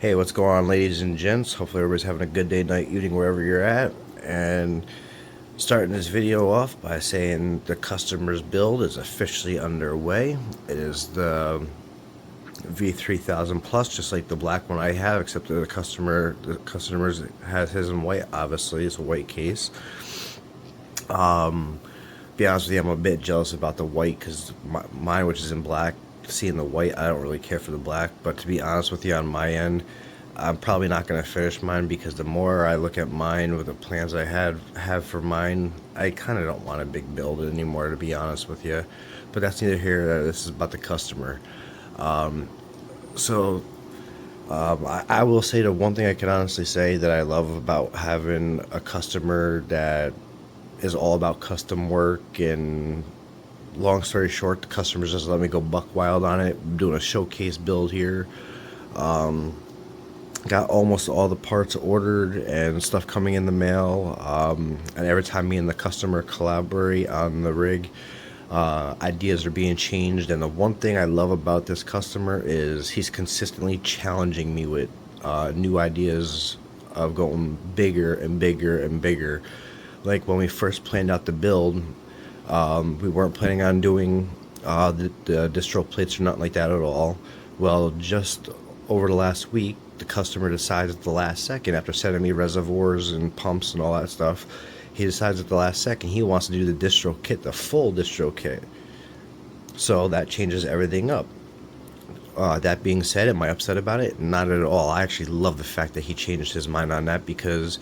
Hey, what's going on, ladies and gents? Hopefully everybody's having a good day, night, evening, wherever you're at. And starting this video off by saying the customer's build is officially underway. It is the V3000 Plus, just like the black one I have, except that the customer has his in white. Obviously, it's a white case. Be honest with you, I'm a bit jealous about the white because mine, which is in black, seeing the white, I don't really care for the black. But to be honest with you, on my end, I'm probably not going to finish mine because the more I look at mine with the plans I have for mine, I kind of don't want a big build anymore, to be honest with you. But that's neither here nor there. This is about the customer. So I will say the one thing I can honestly say that I love about having a customer that is all about custom work. And long story short, the customers just let me go buck wild on it. I'm doing a showcase build here. Got almost all the parts ordered and stuff coming in the mail. And every time me and the customer collaborate on the rig, ideas are being changed. And the one thing I love about this customer is he's consistently challenging me with new ideas of going bigger and bigger and bigger. Like when we first planned out the build, we weren't planning on doing the distro plates or nothing like that at all. Well, just over the last week, the customer decides at the last second, after sending me reservoirs and pumps and all that stuff, he decides at the last second he wants to do the distro kit, the full distro kit. So that changes everything up. That being said, am I upset about it? Not at all. I actually love the fact that he changed his mind on that because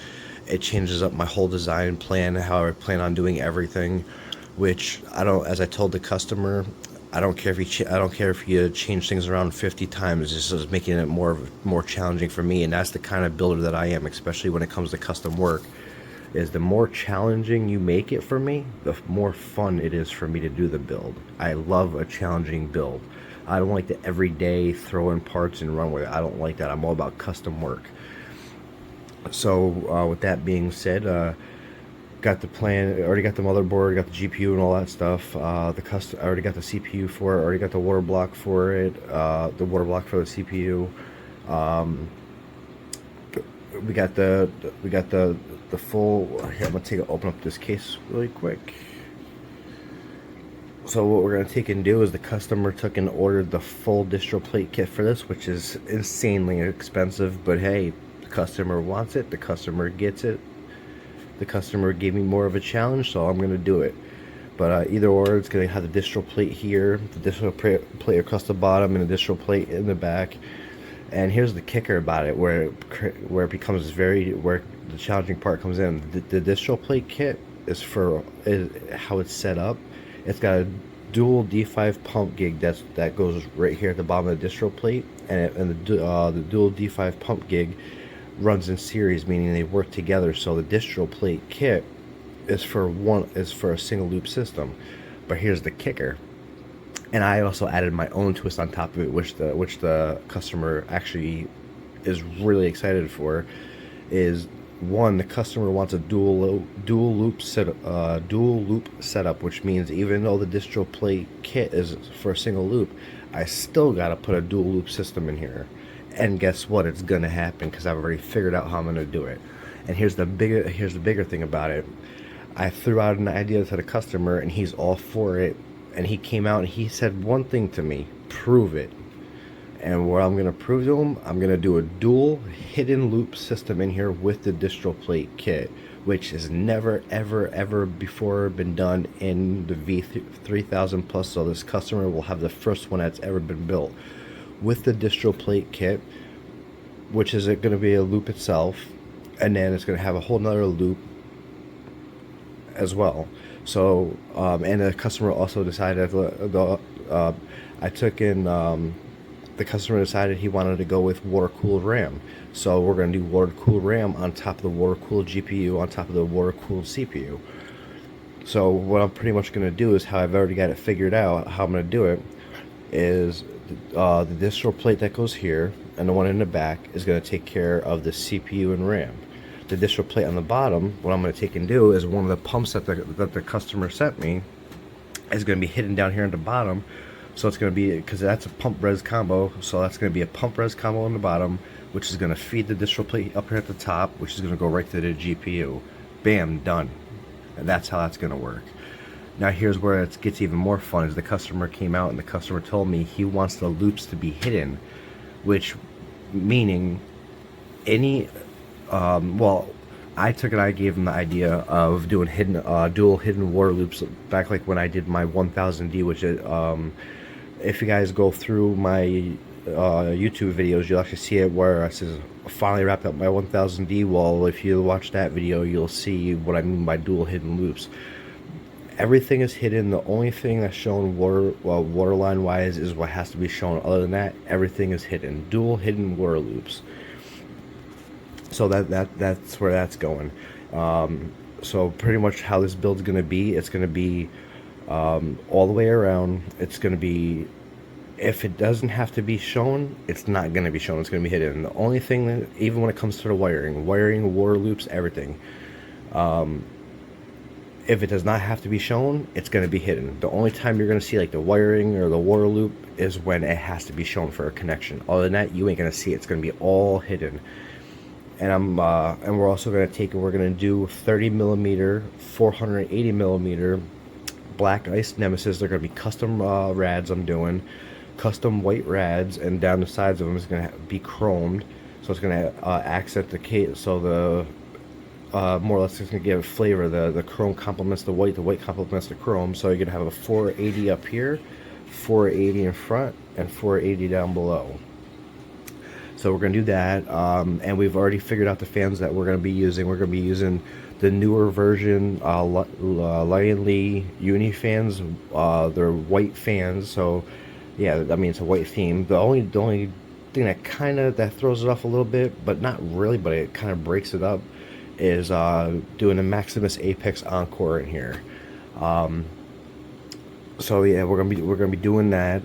it changes up my whole design plan, how I plan on doing everything. Which I don't, as I told the customer, I don't care if I don't care if you change things around 50 times. It's just making it more challenging for me, and that's the kind of builder that I am, especially when it comes to custom work. Is the more challenging you make it for me, the more fun it is for me to do the build. I love a challenging build. I don't like the everyday throw in parts and run with it. I don't like that. I'm all about custom work. So with that being said, got the plan, already got the motherboard, got the GPU and all that stuff. I already got the CPU for it, already got the water block for it, the water block for the CPU. We got the full. Here, I'm gonna open up this case really quick. So what we're gonna take and do is the customer took and ordered the full distro plate kit for this, which is insanely expensive. But hey, the customer wants it. The customer gets it. The customer gave me more of a challenge, so I'm gonna do it. But either or, it's gonna have the distro plate here, the distro plate across the bottom, and the distro plate in the back. And here's the kicker about it, where it becomes where the challenging part comes in. The distro plate kit is how it's set up. It's got a dual D5 pump gig that goes right here at the bottom of the distro plate, and the dual D5 pump gig runs in series, meaning they work together. So the distro plate kit is for a single loop system. But here's the kicker. And I also added my own twist on top of it, which the customer actually is really excited for. Is one, the customer wants a dual loop setup, which means even though the distro plate kit is for a single loop, I still gotta put a dual loop system in here. And guess what? It's gonna happen because I've already figured out how I'm gonna do it. And here's the bigger thing about it. I threw out an idea to the customer, and he's all for it. And he came out and he said one thing to me: prove it. And what I'm gonna prove to him, I'm gonna do a dual hidden loop system in here with the distro plate kit, which has never ever before been done in the V3000 Plus. So this customer will have the first one that's ever been built with the distro plate kit, which is going to be a loop itself, and then it's going to have a whole nother loop as well. So and the customer also decided the customer decided he wanted to go with water cooled RAM. So we're going to do water cooled RAM on top of the water cooled GPU on top of the water cooled CPU. So what I'm pretty much going to do is how I've already got it figured out. How I'm going to do it is the distro plate that goes here and the one in the back is going to take care of the CPU and RAM. The distro plate on the bottom, what I'm going to take and do is one of the pumps that the customer sent me is going to be hidden down here at the bottom. So it's going to be, because that's a pump res combo, so that's going to be a pump res combo on the bottom, which is going to feed the distro plate up here at the top, which is going to go right to the GPU. Bam, done. And that's how that's going to work. Now here's where it gets even more fun, is the customer came out and the customer told me he wants the loops to be hidden, which meaning any, well, I gave him the idea of doing hidden, dual hidden water loops back like when I did my 1000D, which is, if you guys go through my YouTube videos, you'll actually see it where I says finally wrapped up my 1000D. Well, if you watch that video, you'll see what I mean by dual hidden loops. Everything is hidden. The only thing that's shown waterline wise is what has to be shown. Other than that, everything is hidden. Dual hidden water loops. So that's where that's going. So pretty much how this build's going to be, it's going to be all the way around. It's going to be, if it doesn't have to be shown, it's not going to be shown. It's going to be hidden. The only thing that, even when it comes to the wiring, water loops, everything, if it does not have to be shown, it's going to be hidden. The only time you're going to see like the wiring or the water loop is when it has to be shown for a connection. Other than that, you ain't going to see it. It's going to be all hidden. And we're also going to take, we're going to do 30 millimeter, 480 millimeter black ice Nemesis. They're going to be custom rads I'm doing, custom white rads, and down the sides of them is going to be chromed. So it's going to accent the case. So the more or less it's going to give flavor. The chrome complements the white complements the chrome. So you're going to have a 480 up here, 480 in front, and 480 down below. So we're going to do that, and we've already figured out the fans that we're going to be using. We're going to be using the newer version, Lion Lee Uni fans. They're white fans, so yeah, I mean it's a white theme. The only thing that that throws it off a little bit, but not really, but it kind of breaks it up, is doing a Maximus Apex Encore in here. So yeah, we're gonna be doing that.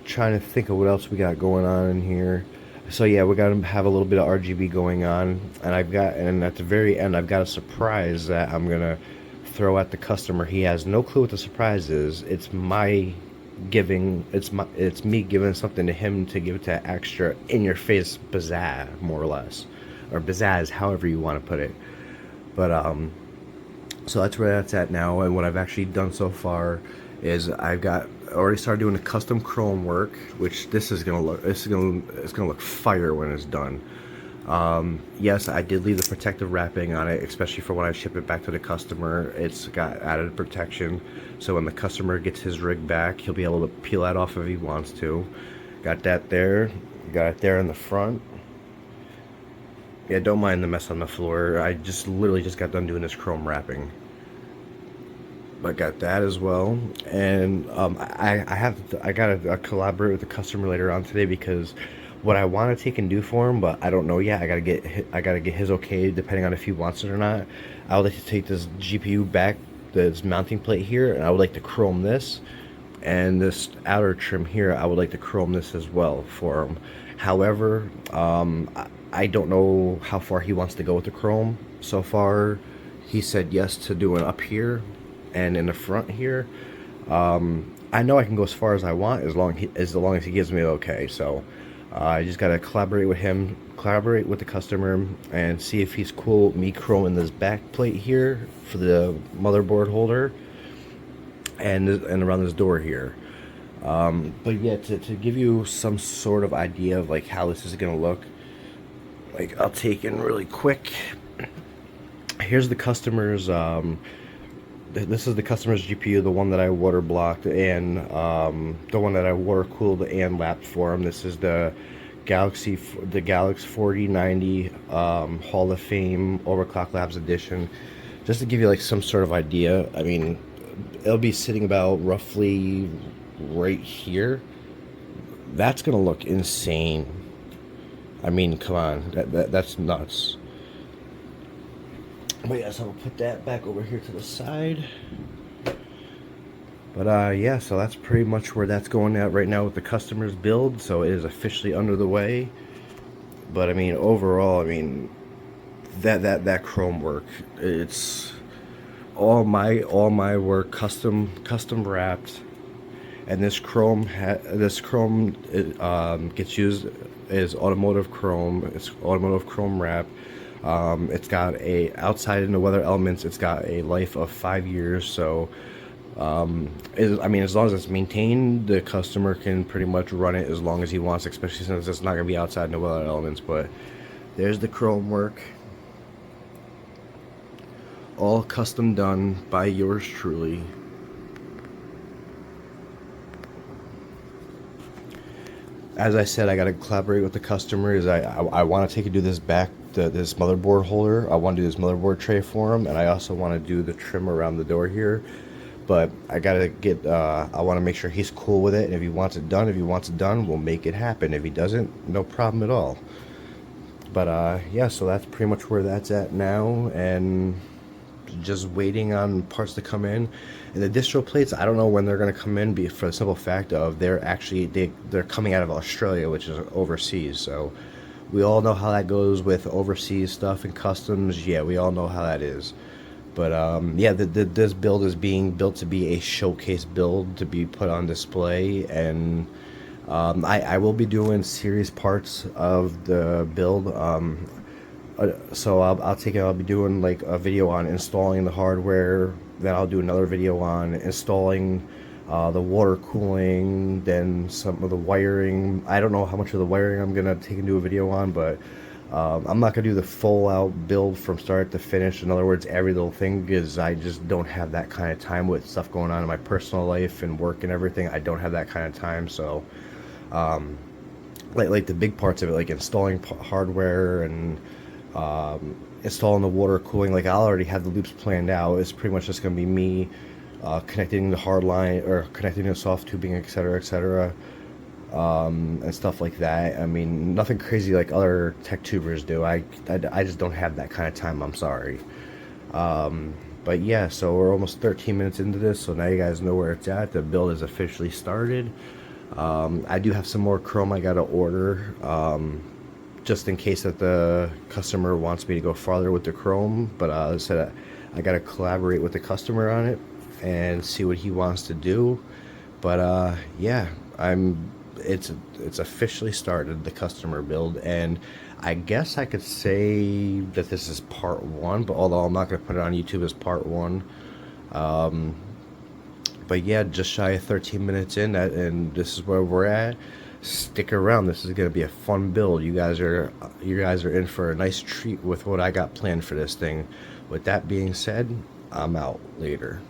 Trying to think of what else we got going on in here. So yeah, we got to have a little bit of RGB going on, and at the very end I've got a surprise that I'm gonna throw at the customer. He has no clue what the surprise is. It's me giving something to him to give it to extra in your face pizzazz, more or less, or pizzazz, however you want to put it. But so that's where that's at now. And what I've actually done so far is I've already started doing the custom chrome work, which it's gonna look fire when it's done. Yes, I did leave the protective wrapping on it, especially for when I ship it back to the customer. It's got added protection, so when the customer gets his rig back, he'll be able to peel that off if he wants to. Got that there, got it there in the front. Yeah, don't mind the mess on the floor. I literally just got done doing this chrome wrapping. But got that as well, and I gotta collaborate with the customer later on today, because what I want to take and do for him, but I don't know yet. I gotta get his okay, depending on if he wants it or not. I would like to take this GPU back, this mounting plate here, and I would like to chrome this, and this outer trim here, I would like to chrome this as well for him. However, I don't know how far he wants to go with the chrome. So far, he said yes to doing up here and in the front here. I know I can go as far as I want as long as he gives me the okay. So I just gotta collaborate with him, collaborate with the customer, and see if he's cool with me chroming this back plate here for the motherboard holder and around this door here. But yeah, to give you some sort of idea of like how this is gonna look, like I'll take in really quick. Here's the customer's this is the customer's GPU, the one that I water blocked, and the one that I water cooled and lapped for him. This is the Galaxy 4090 Hall of Fame Overclock Labs edition. Just to give you like some sort of idea, I mean, it'll be sitting about roughly right here. That's gonna look insane. I mean, come on, that's nuts. But yeah, so I'll put that back over here to the side. But yeah, so that's pretty much where that's going at right now with the customer's build. So it is officially under the way. But I mean, overall, I mean, that chrome work, it's all my work, custom wrapped, and this chrome gets used is automotive chrome. It's automotive chrome wrap. It's got a outside in the weather elements. It's got a life of 5 years. So, I mean, as long as it's maintained, the customer can pretty much run it as long as he wants, especially since it's not gonna be outside in the weather elements. But there's the chrome work, all custom done by yours truly. As I said, I got to collaborate with the customers. I want to take and do this this motherboard holder. I want to do this motherboard tray for him, and I also want to do the trim around the door here. But I gotta get. I want to make sure he's cool with it. And if he wants it done, we'll make it happen. If he doesn't, no problem at all. But yeah, so that's pretty much where that's at now, and just waiting on parts to come in. And the distro plates, I don't know when they're going to come in, for the simple fact of they're coming out of Australia, which is overseas. So we all know how that goes with overseas stuff and customs. Yeah, we all know how that is. But yeah, this build is being built to be a showcase build to be put on display, and I will be doing serious parts of the build. So I'll be doing like a video on installing the hardware. Then I'll do another video on installing the water cooling. Then some of the wiring. I don't know how much of the wiring I'm gonna take and do a video on, but I'm not gonna do the full out build from start to finish. In other words, every little thing, because I just don't have that kind of time with stuff going on in my personal life and work and everything. I don't have that kind of time. So like the big parts of it, like installing hardware and installing the water cooling, like I already have the loops planned out. It's pretty much just going to be me connecting the hard line or connecting the soft tubing, etc., and stuff like that. I mean, nothing crazy like other tech tubers do. I just don't have that kind of time. I'm sorry. But yeah, so we're almost 13 minutes into this, so now you guys know where it's at. The build is officially started. I do have some more chrome I gotta order, just in case that the customer wants me to go farther with the chrome. But I said I gotta collaborate with the customer on it and see what he wants to do. But yeah, it's officially started, the customer build, and I guess I could say that this is part one, but although I'm not gonna put it on YouTube as part one. But yeah, just shy of 13 minutes in, and this is where we're at. Stick around. This is gonna be a fun build. You guys are in for a nice treat with what I got planned for this thing. With that being said, I'm out. Later.